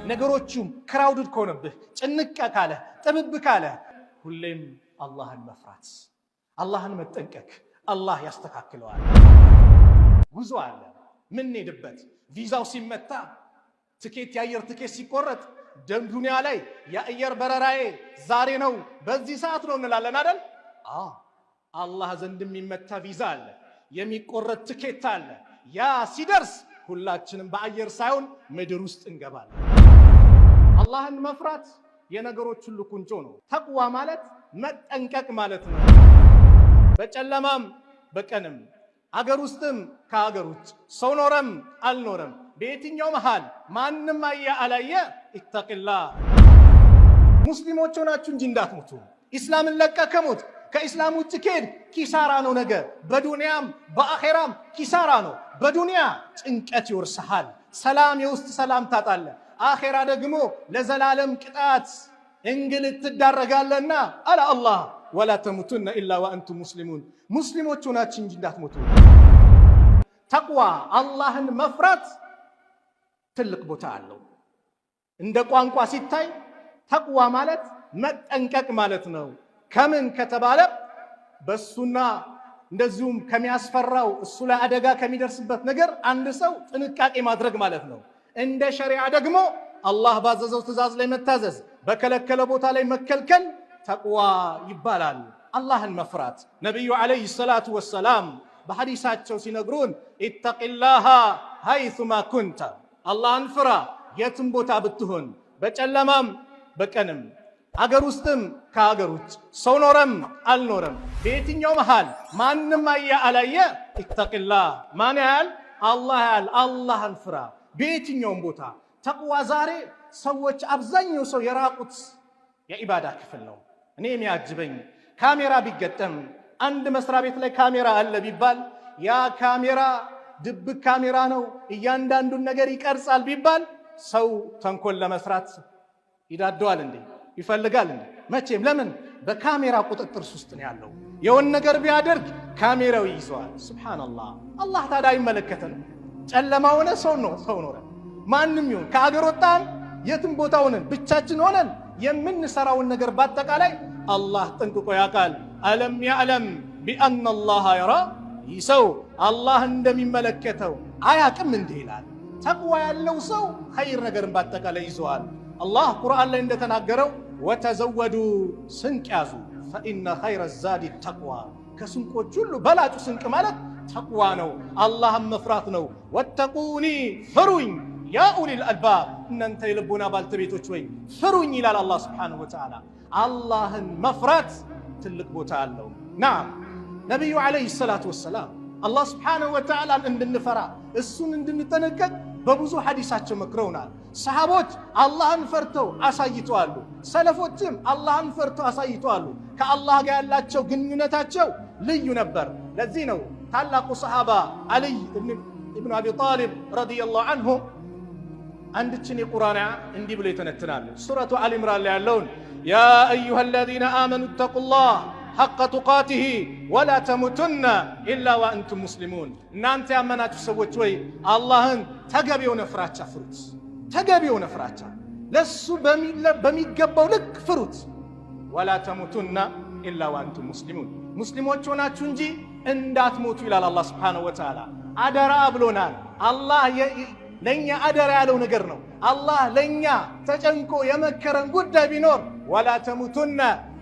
ነገሮቹም ክራውድድ ከሆነብህ ጭንቅ ካለ ጥብብ ካለ ሁሌም አላህን መፍራት አላህን መጠንቀቅ አላህ ያስተካክለዋል። ጉዞ አለ ምን ሄድበት ቪዛው ሲመታ ትኬት የአየር ትኬት ሲቆረጥ ዱንያ ላይ የአየር በረራዬ ዛሬ ነው በዚህ ሰዓት ነው እንላለን አይደል? አላህ ዘንድ የሚመታ ቪዛ አለ የሚቆረጥ ትኬት አለ። ያ ሲደርስ ሁላችንም በአየር ሳይሆን ምድር ውስጥ እንገባለን። አላህን መፍራት የነገሮች ሁሉ ቁንጮ ነው። ተቅዋ ማለት መጠንቀቅ ማለት ነው። በጨለማም በቀንም አገር ውስጥም ከአገር ውጭ ሰው ኖረም አልኖረም በየትኛው መሃል ማንም አየ አላየ ኢተቂላህ። ሙስሊሞች ሆናችሁ እንጂ እንዳትሞቱ። ኢስላምን ለቀከሙት ከኢስላም ውጭ ከሄድ ኪሳራ ነው። ነገ በዱንያም በአኼራም ኪሳራ ነው። በዱንያ ጭንቀት ይወርስሃል፣ ሰላም የውስጥ ሰላም ታጣለህ። አኼራ ደግሞ ለዘላለም ቅጣት እንግልት ትዳረጋለህና አለ አላህ ወላ ተሙቱነ ኢላ ወአንቱም ሙስሊሙን። ሙስሊሞች ሆናችሁ እንጂ እንዳትሞቱ። ተቅዋ አላህን መፍራት ትልቅ ቦታ አለው። እንደ ቋንቋ ሲታይ ተቅዋ ማለት መጠንቀቅ ማለት ነው። ከምን ከተባለ በሱና እንደዚሁም ከሚያስፈራው እሱ ላይ አደጋ ከሚደርስበት ነገር አንድ ሰው ጥንቃቄ ማድረግ ማለት ነው። እንደ ሸሪዓ ደግሞ አላህ ባዘዘው ትእዛዝ ላይ መታዘዝ፣ በከለከለ ቦታ ላይ መከልከል ተቅዋ ይባላል። አላህን መፍራት ነቢዩ ዓለይሂ ሰላቱ ወሰላም በሐዲሳቸው ሲነግሩን ኢተቂላሃ ሀይሱማ ኩንተ፣ አላህን ፍራ የትም ቦታ ብትሆን፣ በጨለማም በቀንም አገር ውስጥም ከአገር ውጭ ሰው ኖረም አልኖረም በየትኛው መሃል ማንም አየ አላየ ኢተቂላህ። ማን ያህል አላህ ያህል አላህን ፍራ በየትኛውም ቦታ። ተቅዋ ዛሬ ሰዎች አብዛኛው ሰው የራቁት የኢባዳ ክፍል ነው። እኔ የሚያጅበኝ ካሜራ ቢገጠም አንድ መስሪያ ቤት ላይ ካሜራ አለ ቢባል ያ ካሜራ ድብቅ ካሜራ ነው እያንዳንዱን ነገር ይቀርጻል ቢባል ሰው ተንኮል ለመስራት ይዳደዋል እንዴ? ይፈልጋል እንዴ? መቼም። ለምን? በካሜራ ቁጥጥር ውስጥ ነው ያለው። የሆነ ነገር ቢያደርግ ካሜራው ይይዘዋል። ሱብሃንአላህ። አላህ ታዲያ ይመለከተን። ጨለማ ሆነ ሰው ኖረ ማንም ይሁን ከአገር ወጣን የትም ቦታ ሆነን ብቻችን ሆነን የምንሰራውን ነገር በአጠቃላይ አላህ ጠንቅቆ ያውቃል። አለም ያዕለም ቢአነ አላህ የራ። ይህ ሰው አላህ እንደሚመለከተው አያቅም እንዲህ ይላል። ተቅዋ ያለው ሰው ኸይር ነገርን በአጠቃላይ ይዘዋል። አላህ ቁርአን ላይ እንደተናገረው ወተዘወዱ ስንቅ ያዙ ፈኢነ ኸይረ ዛዲ ተቅዋ። ከስንቆች ሁሉ በላጩ ስንቅ ማለት ተቅዋ ነው፣ አላህን መፍራት ነው። ወተቁኒ ፍሩኝ ያ ኡሊል አልባብ፣ እናንተ የልቦና ባልተቤቶች ወይ ፍሩኝ ይላል አላህ ስብሓነሁ ወተዓላ። አላህን መፍራት ትልቅ ቦታ አለው። ናም ነቢዩ ዓለይሂ ሰላቱ ወሰላም አላህ ስብሓነሁ ወተዓላን እንድንፈራ እሱን እንድንጠነቀቅ በብዙ ሐዲሳቸው መክረውናል። ሰሃቦች አላህን ፈርተው አሳይተዋሉ፣ ሰለፎችም አላህን ፈርተው አሳይተዋሉ። ከአላህ ጋር ያላቸው ግንኙነታቸው ልዩ ነበር። ለዚህ ነው ታላቁ ሰሃባ አልይ ኢብኑ አቢ ጣሊብ ረዲየላሁ ዐንሁ አንድችን የቁርአን እንዲህ ብሎ ይተነትናል። ሱረቱ አሊ ኢምራን ላይ ያለውን ያ አዩሃ አለዚነ አመኑ ተቁላህ ሐቀ ቱቃቲሂ ወላ ተሙቱነ ኢላ ወአንቱም ሙስሊሙን። እናንተ ያመናችሁ ሰዎች ወይ አላህን ተገቢ የሆነ ፍራቻ ፍሩት። ተገቢ የሆነ ፍራቻ ለሱ በሚገባው ልክ ፍሩት። ወላ ተሙቱነ ኢላ ወአንቱም ሙስሊሙን፣ ሙስሊሞች ሆናችሁ እንጂ እንዳትሞቱ ይላል አላህ ስብሓነሁ ወተዓላ። አደራ ብሎናል። አላህ ለኛ አደራ ያለው ነገር ነው። አላህ ለኛ ተጨንቆ የመከረን ጉዳይ ቢኖር ወላ ተሙቱነ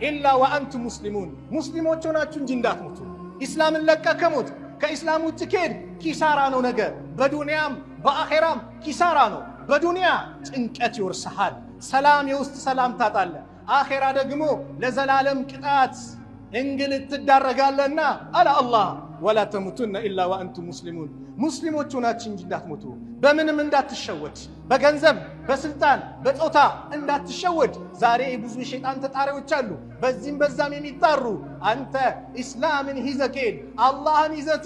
ኢላ ወአንቱም ሙስሊሙን፣ ሙስሊሞች ሆናችሁ እንጂ እንዳትሞቱ። ኢስላምን ለቀከሙት ከኢስላም ውጭ ከሄድ ኪሳራ ነው። ነገ በዱንያም በአኼራም ኪሳራ ነው። በዱንያ ጭንቀት ይወርስሃል፣ ሰላም የውስጥ ሰላም ታጣለህ። አኼራ ደግሞ ለዘላለም ቅጣት እንግልት ትዳረጋለህና አለ አላህ ወላ ተሙቱነ ኢላ ወአንቱም ሙስሊሙን፣ ሙስሊሞች ሆናችሁ እንጂ እንዳትሞቱ። በምንም እንዳትሸወድ፣ በገንዘብ በስልጣን በጾታ እንዳትሸወድ። ዛሬ ብዙ የሸይጣን ተጣሪዎች አሉ፣ በዚህም በዛም የሚጣሩ። አንተ ኢስላምን ይዘህ አላህን ይዘህ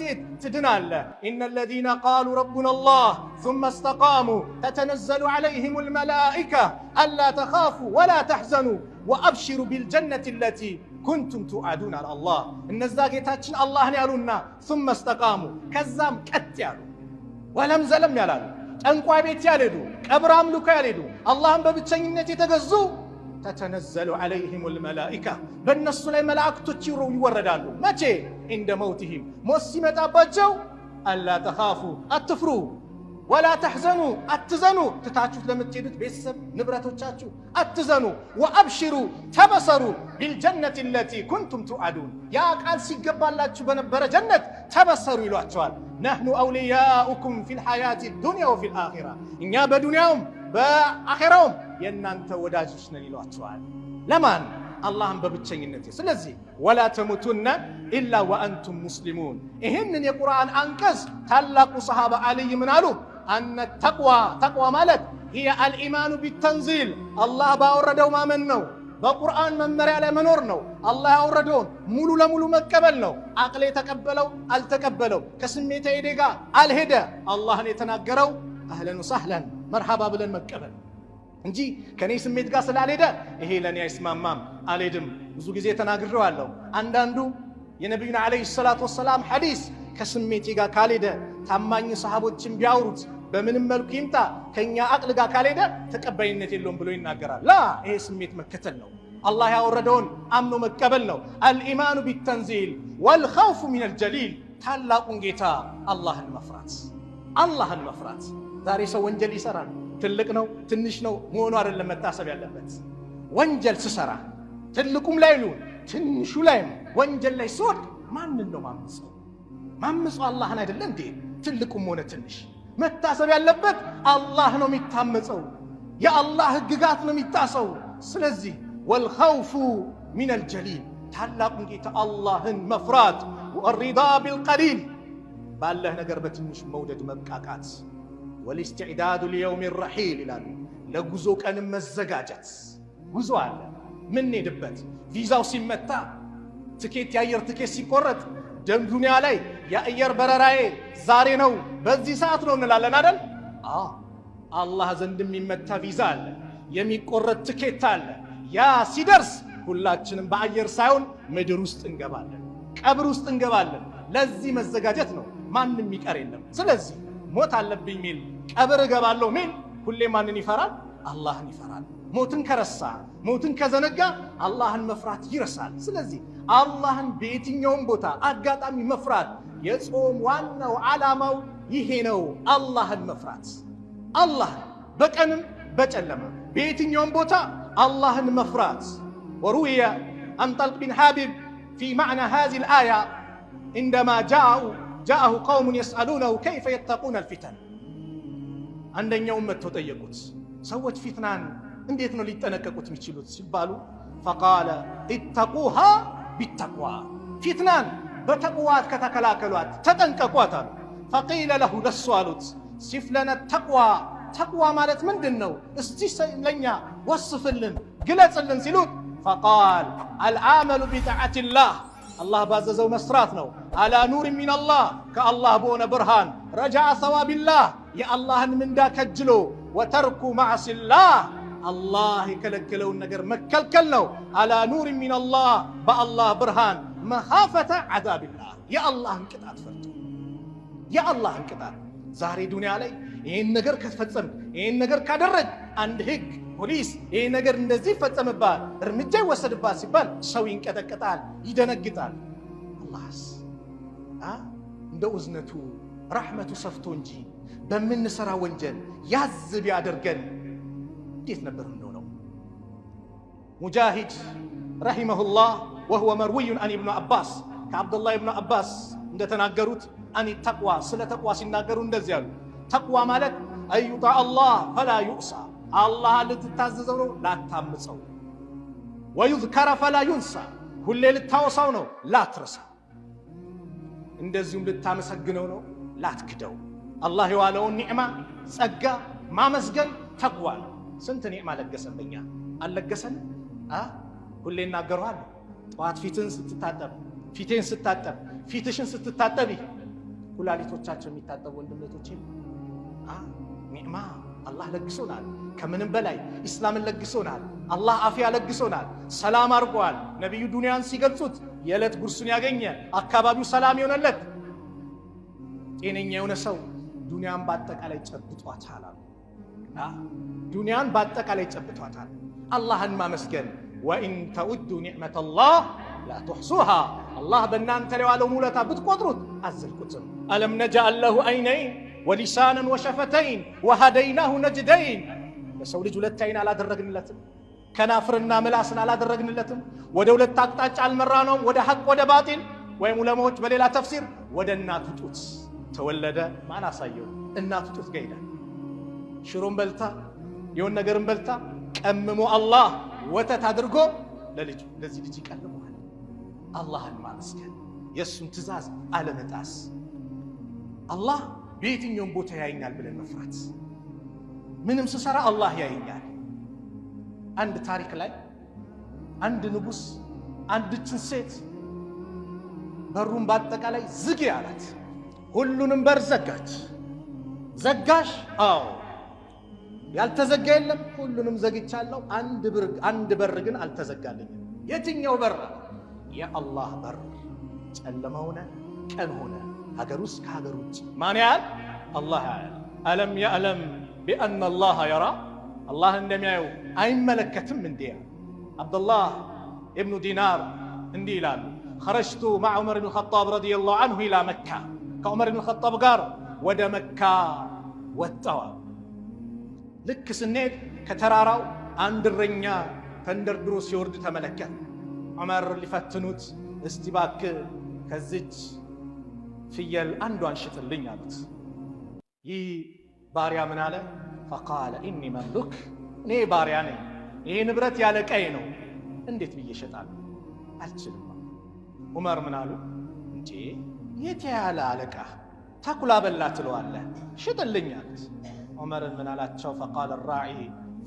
ትድናለህ። ኢነ ለዚነ ቃሉ ረቡና አላህ ثم استقاموا تتنزل عليهم الملائكة ألا تخافوا ولا تحزنوا وأبشروا بالجنة التي ኩንቱም ቱዓዱን አለ አላህ። እነዛ ጌታችን አላህን ያሉና ثم استقاموا ከዛም ቀጥ ያሉ ወለም ዘለም ያላሉ ጠንቋይ ቤት ያልሄዱ ቀብር አምልኮ ያልሄዱ አላህን በብቸኝነት የተገዙ ተተነዘሉ ዐለይሂም አልመላኢካ በእነሱ ላይ መላእክቶች ይወረዳሉ። መቼ? እንደ መውቲሂም ሞት ሲመጣባቸው አላ ተኻፉ አትፍሩ፣ ወላ ተሕዘኑ አትዘኑ፣ ትታችሁት ለምትሄዱት ቤተሰብ ንብረቶቻችሁ አትዘኑ፣ ወአብሽሩ ተበሰሩ ቢልጀነት ለቲ ኩንቱም ቱዓዱን ያ ቃል ሲገባላችሁ በነበረ ጀነት ተበሰሩ ይሏቸዋል። ነሕኑ አውልያኡኩም ፊል ሐያቲ ዱንያ ወፊል አኺራ እኛ በዱንያውም በአኺራውም የእናንተ ወዳጆች ነን ይሏቸዋል። ለማን? አላህን በብቸኝነት። ስለዚህ ወላ ተሙቱነ ኢላ ወአንቱም ሙስሊሙን። ይህንን የቁርአን አንቀጽ ታላቁ ሰሃባ አልይ ምን አሉ? አነ ተቅዋ ማለት ሂየ አልኢማኑ ቢተንዚል አላህ ባወረደው ማመን ነው። በቁርአን መመሪያ ላይ መኖር ነው። አላህ ያወረደውን ሙሉ ለሙሉ መቀበል ነው። አቅል የተቀበለው አልተቀበለው፣ ከስሜት ሄደ ጋር አልሄደ፣ አላህን የተናገረው አህለን ወሰህለን መርሐባ ብለን መቀበል እንጂ ከኔ ስሜት ጋር ስላልሄደ ይሄ ለኔ አይስማማም አልሄድም። ብዙ ጊዜ ተናግሬዋለሁ። አንዳንዱ የነብዩና አለይሂ ሰላቱ ወሰላም ሐዲስ ከስሜቴ ጋር ካልሄደ ታማኝ ሰሃቦችን ቢያወሩት በምንም መልኩ ይምጣ ከኛ አቅል ጋር ካልሄደ ተቀባይነት የለውም ብሎ ይናገራል። ላ ይሄ ስሜት መከተል ነው። አላህ ያወረደውን አምኖ መቀበል ነው። አልኢማኑ ቢተንዚል ወልኸውፉ ሚነል ጀሊል ታላቁን ጌታ አላህን መፍራት። ዛሬ ሰው ወንጀል ይሰራል። ትልቅ ነው ትንሽ ነው መሆኑ አይደለም መታሰብ ያለበት። ወንጀል ስሰራ ትልቁም ላይ ነው ትንሹ ላይ ወንጀል ላይ ስወድቅ ማንን ነው ማምፀው? አላህን አይደለ እንዴ? ትልቁም ሆነ ትንሽ መታሰብ ያለበት አላህ ነው የሚታመፀው። የአላህ ህግጋት ነው የሚጣሰው። ስለዚህ ወልኸውፉ ሚነል ጀሊል ታላቁን ጌታ አላህን መፍራት፣ ወሪዳ ቢልቀሊል ባለህ ነገር በትንሽ መውደድ መብቃቃት፣ ወልእስትዕዳዱ ሊየውም ረሒል ይላሉ። ለጉዞ ቀንም መዘጋጀት። ጉዞ አለ ምን ሄድበት ቪዛው ሲመታ የአየር ትኬት ሲቆረጥ ዱንያ ላይ የአየር በረራዬ ዛሬ ነው በዚህ ሰዓት ነው እንላለን አይደል? አላህ ዘንድ የሚመታ ቪዛ አለ፣ የሚቆረጥ ትኬት አለ። ያ ሲደርስ ሁላችንም በአየር ሳይሆን ምድር ውስጥ እንገባለን፣ ቀብር ውስጥ እንገባለን። ለዚህ መዘጋጀት ነው። ማንም የሚቀር የለም። ስለዚህ ሞት አለብኝ ሚል ቀብር እገባለሁ ሚል ሁሌ ማንን ይፈራል? አላህን ይፈራል። ሞትን ከረሳ ሞትን ከዘነጋ አላህን መፍራት ይረሳል። ስለዚህ አላህን በየትኛውም ቦታ አጋጣሚ መፍራት የጾም ዋናው ዓላማው ይሄ ነው። አላህን መፍራት፣ አላህን በቀንም በጨለማ በየትኛውም ቦታ አላህን መፍራት። ወሩየ አን ጠልቅ ቢን ሐቢብ ፊ ማዕና ሃዚሂል አያ እንደማ ጃአሁ ቀውሙን የስአሉነሁ ከይፈ የተቁነ አልፊተን። አንደኛውም መጥተው ጠየቁት፣ ሰዎች ፊትናን እንዴት ነው ሊጠነቀቁት የሚችሉት ሲባሉ ፈቃለ ኢተቁሃ ቢተቅዋ፣ ፊትናን በተቅዋት ከተከላከሏት ተጠንቀቋት አሉ። ፈቂለ ለሁ ለሱ አሉት ሲፍ ለነ ተቅዋ ማለት ምንድን ነው? እስቲ ለኛ ወስፍልን ግለጽልን ሲሉት ፈቃል አልዓመሉ ቢጣዓቲላህ አላህ ባዘዘው መስራት ነው። አላ ኑር ሚነላህ ከአላህ በሆነ ብርሃን፣ ረጃዓ ሰዋቢላህ የአላህን ምንዳ ከጅሎ፣ ወተርኩ ማዕሲላህ አላህ የከለከለውን ነገር መከልከል ነው። አላ ኑር ሚነላህ በአላህ ብርሃን፣ መኻፈተ ዐዛቢላህ የአላህን ቅጣት ፈርቶ። የአላህን ቅጣት ዛሬ ዱንያ ላይ ይህን ነገር ከተፈጸም ይህን ነገር ካደረግ አንድ ህግ ፖሊስ ይህ ነገር እንደዚህ ይፈጸምባል እርምጃ ይወሰድባል ሲባል ሰው ይንቀጠቀጣል፣ ይደነግጣል። አላህስ እንደ እዝነቱ ረሕመቱ ሰፍቶ እንጂ በምንሰራ ወንጀል ያዝ ቢያደርገን እንዴት ነበር የምንሆነው? ሙጃሂድ ረሒመሁላህ ወሁወ መርዊዩን አን ኢብኑ አባስ ከአብዱላህ ኢብኑ አባስ እንደተናገሩት አን ተቅዋ ስለ ተቅዋ ሲናገሩ እንደዚህ ያሉ ተቅዋ ማለት አዩጣ አላህ ፈላ ዩዕሳ አላህ ልትታዘዘው ነው ላታምፀው፣ ወዩዝከረ ፈላ ዩንሳ ሁሌ ልታወሳው ነው ላትረሳ፣ እንደዚሁም ልታመሰግነው ነው ላትክደው። አላህ የዋለውን ኒዕማ ጸጋ ማመስገን ተቅዋ ነው። ስንት ኒዕማ ለገሰን በእኛ አልለገሰን? ሁሌ እናገረዋለሁ። ጠዋት ፊቴን ስታጠብ ፊትሽን ስትታጠቢ ኩላሊቶቻቸው የሚታጠቡ ወንድሞቶቼ ኒዕማ አላህ ለግሶናል። ከምንም በላይ ኢስላምን ለግሶናል። አላህ አፊያ ለግሶናል። ሰላም አርጓል። ነብዩ ዱንያን ሲገልጹት የዕለት ጉርሱን ያገኘ አካባቢው ሰላም የሆነለት ጤነኛ የሆነ ሰው ዱንያን በአጠቃላይ ጨብጧታል። ዱንያን በአጠቃላይ ጨብጧታል። አላህን ማመስገን ወኢን ተዑዱ ኒዕመተላህ ላ ትሕሱሃ አላህ በእናንተ ላይ ያለውን ውለታ ብትቆጥሩት አዘልቁትም። አለም ነጅዐል ለሁ ዐይነይን ወሊሳናን ወሸፈተይን ወሀደይናሁ ነጅደይን ለሰው ልጅ ሁለት አይን አላደረግንለትም? ከናፍርና ምላስን አላደረግንለትም? ወደ ሁለት አቅጣጫ አልመራነውም? ወደ ሐቅ ወደ ባጢል? ወይም ዑለማዎች በሌላ ተፍሲር ወደ እናቱ ጡት ተወለደ። ማን አሳየው? እናቱ ጡት ጋር ሄደ። ሽሮን በልታ የሆነ ነገርን በልታ ቀምሞ አላህ ወተት አድርጎ ለልጅ ለዚህ ልጅ ይቀልመዋል። አላህን ማመስገን፣ የእሱን ትእዛዝ አለመጣስ፣ አላህ በየትኛውም ቦታ ያየኛል ብለን መፍራት። ምንም ስሰራ አላህ ያየኛል። አንድ ታሪክ ላይ አንድ ንጉስ አንድችን ሴት በሩን በአጠቃላይ ዝግ ያላት፣ ሁሉንም በር ዘጋች። ዘጋሽ? አዎ። ያልተዘጋ የለም? ሁሉንም ዘግቻለሁ፣ አንድ በር ግን አልተዘጋልኝም። የትኛው በር? የአላህ በር። ጨለማ ሆነ ቀን ሆነ፣ ሀገር ውስጥ ከሀገር ውጭ ማን ያያል? አላህ ያያል። አለም ያዕለም ቢአነ አላህ የራ አላህ እንደሚያየው አይመለከትም እንዴ? አብዱላህ ኢብኑ ዲናር እንዲህ ይላሉ፣ ኸረጅቱ መዕ ዑመር ብን ኸጣብ ረዲየላሁ ዐንሁ ኢላ መካ ከዑመር ብን ኸጣብ ጋር ወደ መካ ወጣዋል። ልክ ስንሄድ ከተራራው አንድ እረኛ ተንደርድሮ ሲወርድ ተመለከት። ዑመር ሊፈትኑት እስቲ እባክህ ከዚች ፍየል አንዷን ሽጥልኝ አሉት። ይህ ባሪያ ምን አለ? ፈቃለ ኢኒ መምሉክ፣ እኔ ባሪያ ነኝ፣ ይሄ ንብረት ያለቃዬ ነው፣ እንዴት ብዬ እሸጣለሁ? አልችልም። ዑመር ምን አሉ? እንዴ የት ያለ አለቃ ተኩላ በላ ትለዋለህ? ሽጥልኝ አሉት። ዑመርን ምን አላቸው? ፈቃለ ራዒ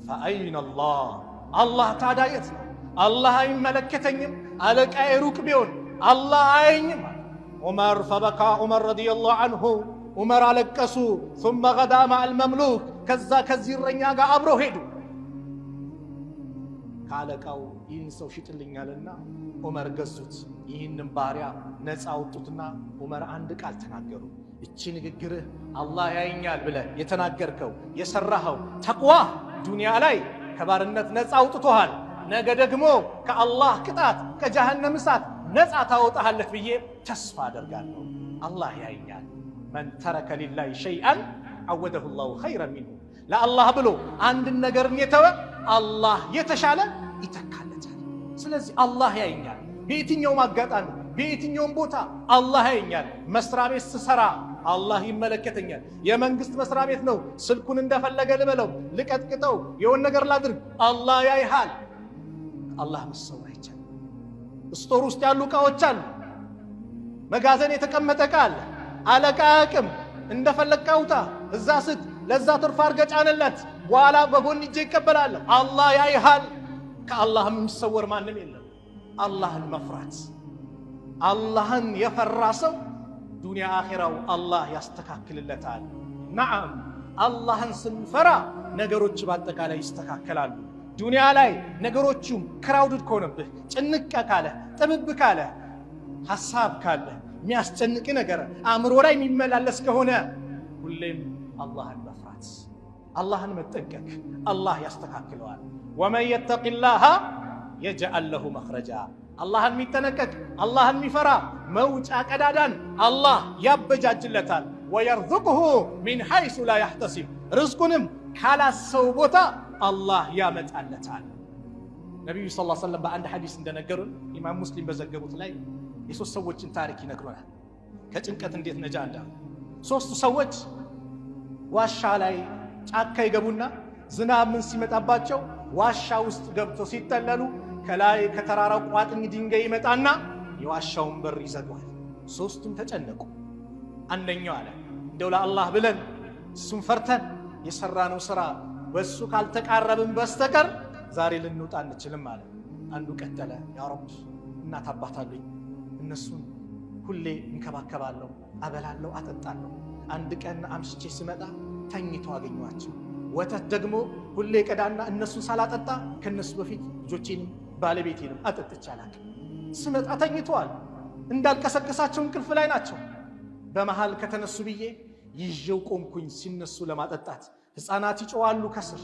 ፈአይነ አላህ፣ አላህ ታዲያ የት ነው? አላህ አይመለከተኝም? አለቃዬ ሩቅ ቢሆን አላህ አያየኝም? ዑመር ፈበካ ዑመር ረዲየላሁ ዐንሁ ዑመር አለቀሱ። ثم غدا مع المملوك ከዛ ከዚህ እረኛ ጋር አብረው ሄዱ። ካለቃው ይህን ሰው ሽጥልኛልና ዑመር ገዙት። ይህንን ባሪያ ነፃ አውጡትና ዑመር አንድ ቃል ተናገሩ። እቺ ንግግርህ አላህ ያየኛል ብለህ የተናገርከው የሰራኸው ተቅዋ ዱንያ ላይ ከባርነት ነፃ አውጥቶሃል፣ ነገ ደግሞ ከአላህ ቅጣት ከጀሃነም እሳት ነፃ ታወጣለህ ብዬ ተስፋ አደርጋለሁ። አላህ ያየኛል። መን ተረከ ሊላሂ ሸይአን አወደሁ ላሁ ኸይረን ሚንሁ፣ ለአላህ ብሎ አንድን ነገርን የተወ አላህ የተሻለ ይተካለታል። ስለዚህ አላህ ያየኛል። በየትኛውም አጋጣሚ በየትኛውም ቦታ አላህ ያየኛል። መስሪያ ቤት ስሰራ አላህ ይመለከተኛል። የመንግስት መስሪያ ቤት ነው፣ ስልኩን እንደፈለገ ልበለው፣ ልቀጥቅጠው፣ የሆነ ነገር ላድርግ፣ አላህ ያይሃል። አላህ መሰወር አይቻልም። ስቶር ውስጥ ያሉ ዕቃዎች አሉ፣ መጋዘን የተቀመጠ ዕቃ አለ። አለቃ አያውቅም። እንደፈለግህ አውጣ፣ እዛ ስጥ፣ ለዛ ትርፍ አድርገህ ጫንለት፣ በኋላ በጎን እጄ ይቀበላል። አላህ ያይሃል። ከአላህ የሚሰወር ማንም የለም። አላህን መፍራት፣ አላህን የፈራ ሰው ዱንያ አኺራው አላህ ያስተካክልለታል። ነዓም አላህን ስንፈራ ነገሮች በአጠቃላይ ይስተካከላሉ። ዱንያ ላይ ነገሮቹም ክራውድድ ከሆነብህ፣ ጭንቅ ካለ፣ ጥብብ ካለ፣ ሐሳብ ካለ፣ የሚያስጨንቅ ነገር አእምሮ ላይ የሚመላለስ ከሆነ ሁሌም አላህን መፍራት፣ አላህን መጠንቀቅ፣ አላህ ያስተካክለዋል። ወመን የተቂላህ የጅዐል ለሁ መኽረጃ፣ አላህን የሚጠነቀቅ አላህን የሚፈራ መውጫ ቀዳዳን አላህ ያበጃጅለታል። ወየርዙቅሁ ሚን ሐይሱ ላ ያሕተሲብ፣ ርዝቁንም ካላሰው ቦታ አላህ ያመጣለታል። ነቢዩ ሰለላሁ ዐለይሂ ወሰለም በአንድ ሐዲስ እንደነገሩን ኢማም ሙስሊም በዘገቡት ላይ የሶስት ሰዎችን ታሪክ ይነግሩናል። ከጭንቀት እንዴት ነጃ እንዳሉ። ሶስቱ ሰዎች ዋሻ ላይ ጫካ ይገቡና ዝናብ ምን ሲመጣባቸው ዋሻ ውስጥ ገብተው ሲጠለሉ ከላይ ከተራራው ቋጥኝ ድንጋይ ይመጣና የዋሻውን በር ይዘጋል። ሶስቱም ተጨነቁ። አንደኛው አለ እንደው ለአላህ ብለን እሱን ፈርተን የሰራነው ስራ በሱ ካልተቃረብን በስተቀር ዛሬ ልንወጣ አንችልም አለ። አንዱ ቀጠለ፣ ያ ረብ እናት አባት አሉኝ፣ እነሱን ሁሌ እንከባከባለሁ፣ አበላለሁ፣ አጠጣለሁ። አንድ ቀን አምሽቼ ስመጣ ተኝተው አገኘኋቸው። ወተት ደግሞ ሁሌ ቀዳና እነሱን ሳላጠጣ ከነሱ በፊት ልጆቼንም ባለቤቴንም አጠጥቼ አላውቅም። ስመጣ ተኝተዋል። እንዳልቀሰቀሳቸው እንቅልፍ ላይ ናቸው። በመሃል ከተነሱ ብዬ ይዤው ቆምኩኝ። ሲነሱ ለማጠጣት ሕፃናት ይጮዋሉ ከስር።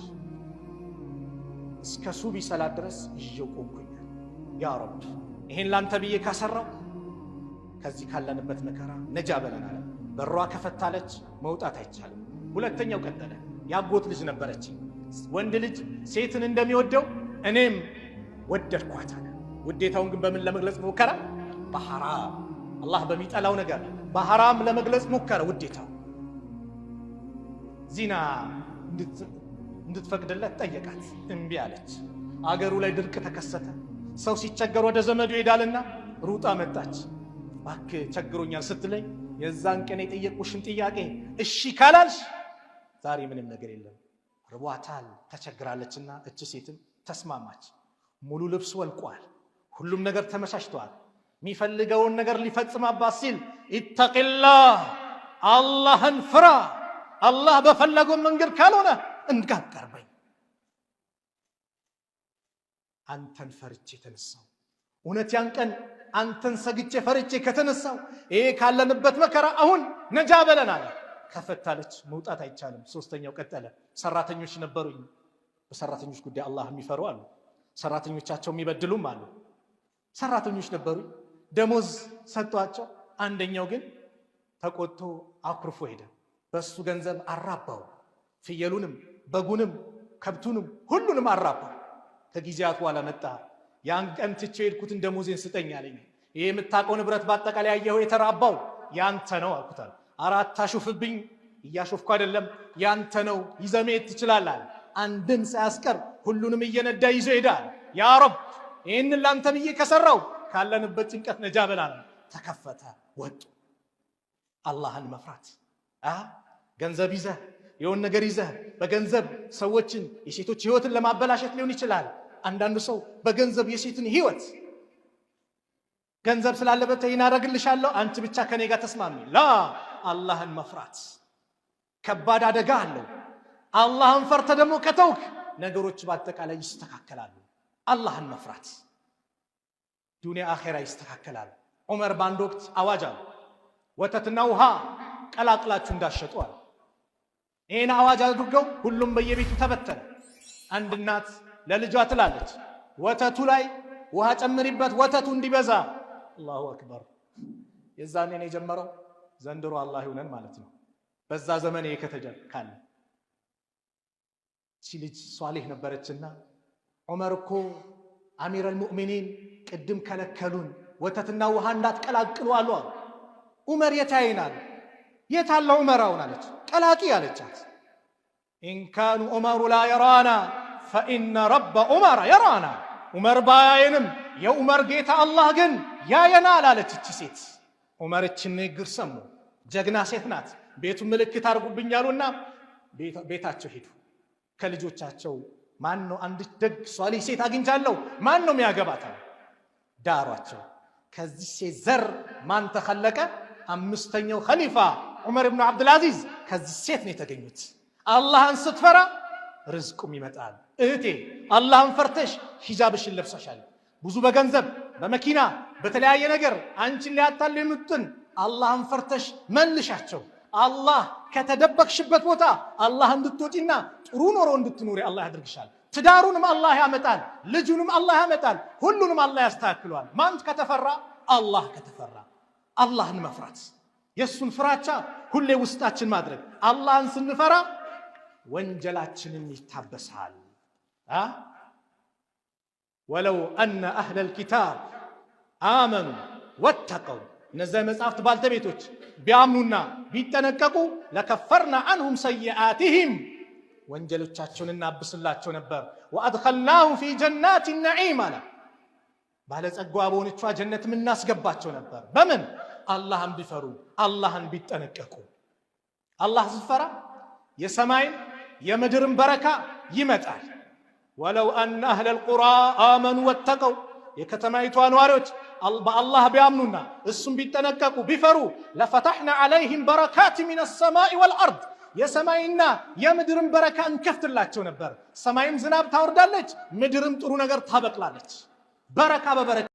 እስከ ሱቢ ሰላት ድረስ ይዤው ቆምኩኝ። ያ ረብ ይሄን ላንተ ብዬ ካሰራው ከዚህ ካለንበት መከራ ነጃ በለናል። በሯ ከፈታለች መውጣት አይቻልም። ሁለተኛው ቀጠለ። ያጎት ልጅ ነበረች። ወንድ ልጅ ሴትን እንደሚወደው እኔም ወደድኳት አለ። ውዴታውን ግን በምን ለመግለጽ ሞከረ? በሐራም አላህ በሚጠላው ነገር በሐራም ለመግለጽ ሞከረ ውዴታው። ዚና እንድትፈቅድለት ጠየቃት፣ እምቢ አለች። አገሩ ላይ ድርቅ ተከሰተ። ሰው ሲቸገር ወደ ዘመዱ ይሄዳልና ሩጣ መጣች። እባክህ ቸግሮኛል ስትለኝ የዛን ቀን የጠየቁሽን ጥያቄ እሺ ካላልሽ ዛሬ ምንም ነገር የለም። ርቧታል፣ ተቸግራለችና እቺ ሴትም ተስማማች። ሙሉ ልብስ ወልቋል፣ ሁሉም ነገር ተመቻችቷል። የሚፈልገውን ነገር ሊፈጽማባት ሲል ኢተቂላህ አላህን ፍራ፣ አላህ በፈለገው መንገድ ካልሆነ እንዳትቀርበኝ። አንተን ፈርቼ ተነሳው። እውነት ያን ቀን አንተን ሰግቼ ፈርቼ ከተነሳው ይሄ ካለንበት መከራ አሁን ነጃ በለናል። ከፈታለች መውጣት አይቻልም። ሶስተኛው ቀጠለ። ሰራተኞች ነበሩኝ። በሰራተኞች ጉዳይ አላህ የሚፈሩ አሉ፣ ሰራተኞቻቸው የሚበድሉም አሉ። ሰራተኞች ነበሩኝ፣ ደሞዝ ሰጧቸው። አንደኛው ግን ተቆጥቶ አኩርፎ ሄደ። በሱ ገንዘብ አራባው። ፍየሉንም በጉንም ከብቱንም ሁሉንም አራባው። ከጊዜያት በኋላ መጣ። ያን ቀን ትቼ ሄድኩትን ደሞዜን ስጠኝ አለኝ። ይሄ የምታውቀው ንብረት በአጠቃላይ ያየኸው የተራባው ያንተ ነው አልኩታል። አራት አሹፍብኝ፣ እያሾፍኩ አይደለም፣ ያንተ ነው፣ ይዘህ መሄድ ትችላለህ። አንድም ሳያስቀር ሁሉንም እየነዳ ይዞ ሄዳል። ያ ረብ ይህንን ላንተ ብዬ ከሰራው ካለንበት ጭንቀት ነጃ በላል። ተከፈተ፣ ወጡ። አላህን መፍራት። ገንዘብ ይዘህ የሆነ ነገር ይዘህ በገንዘብ ሰዎችን የሴቶች ህይወትን ለማበላሸት ሊሆን ይችላል። አንዳንዱ ሰው በገንዘብ የሴትን ህይወት ገንዘብ ስላለበት ይናረግልሻለሁ አንቺ ብቻ ከኔ ጋር ተስማሚ። ላ አላህን መፍራት ከባድ አደጋ አለው። አላህን ፈርተ ደግሞ ከተውክ ነገሮች በአጠቃላይ ይስተካከላሉ። አላህን መፍራት ዱንያ አኺራ ይስተካከላል። ዑመር በአንድ ወቅት አዋጅ አለ፣ ወተትና ውሃ ቀላቅላችሁ እንዳሸጡ አለ። ይህን አዋጅ አድርገው ሁሉም በየቤቱ ተበተነ። አንድ እናት ለልጇ ትላለች፣ ወተቱ ላይ ውሃ ጨምሪበት ወተቱ እንዲበዛ። አላሁ አክበር። የዛኔ ነው የጀመረው። ዘንድሮ አላህ ይሁነን ማለት ነው። በዛ ዘመን የከተጀካለ እቺ ልጅ ሷሊህ ነበረችና ዑመር እኮ አሚረል ሙእሚኒን ቅድም ከለከሉን ወተትና ውሃ እንዳትቀላቅሉ አሉ። ዑመር የታይናል የታለ ዑመር አሁን አለች። ቀላቂ አለቻት። ኢንካኑ ዑመሩ ላ የራና ፈኢነ ረበ ዑመር የራና። ዑመር ባያየንም የዑመር ጌታ አላህ ግን ያየናል አለች እቺ ሴት። ዑመር እችን ንግግር ሰሙ። ጀግና ሴት ናት። ቤቱ ምልክት አድርጉብኛሉና ቤታቸው ሄዱ። ከልጆቻቸው ማን ነው አንድ ደግ ሷሊህ ሴት አግኝቻለሁ ማን ነው የሚያገባት? ዳሯቸው። ከዚህ ሴት ዘር ማን ተኸለቀ? አምስተኛው ኸሊፋ ዑመር ኢብኑ አብዱልአዚዝ ከዚህ ሴት ነው የተገኙት። አላህን ስትፈራ ርዝቁም ይመጣል። እህቴ አላህን ፈርተሽ ሂጃብሽን ለብሰሻል። ብዙ በገንዘብ በመኪና በተለያየ ነገር አንቺን ሊያታሉ የምትጥን አላህን ፈርተሽ መልሻቸው። አላህ ከተደበቅሽበት ቦታ አላህ እንድትወጪና ጥሩ ኑሮ እንድትኖሪ አላህ ያድርግሻል። ትዳሩንም አላህ ያመጣል፣ ልጁንም አላህ ያመጣል፣ ሁሉንም አላህ ያስተካክለዋል። ማን ከተፈራ? አላህ ከተፈራ። አላህን መፍራት የሱን ፍራቻ ሁሌ ውስጣችን ማድረግ። አላህን ስንፈራ ወንጀላችንን ይታበሳል። ወለው አነ አህለል ኪታብ አመኑ ወተቀው፣ እነዚያ መጽሐፍት ባልተቤቶች ቢያምኑና ቢጠነቀቁ ለከፈርና አንሁም ሰይአቲሂም፣ ወንጀሎቻቸውን እናብስላቸው ነበር። ወአድኸልናሁም ፊ ጀናት ነዒም አለ፣ ባለጸጋ በሆነቿ ጀነት እናስገባቸው ነበር። በምን? አላህን ቢፈሩ አላህን ቢጠነቀቁ። አላህ ስትፈራ የሰማይን የምድርን በረካ ይመጣል። ወለው አነ አህለል ቁራ አመኑ ወተቀው፣ የከተማይቷ ነዋሪዎች በአላህ ቢያምኑና እሱም ቢጠነቀቁ ቢፈሩ ለፈተሕና ዐለይሂም በረካት ሚነ ሰማኢ ወልአርድ፣ የሰማይና የምድርን በረካ እንከፍትላቸው ነበር። ሰማይም ዝናብ ታወርዳለች፣ ምድርም ጥሩ ነገር ታበቅላለች። በረካ በበረካ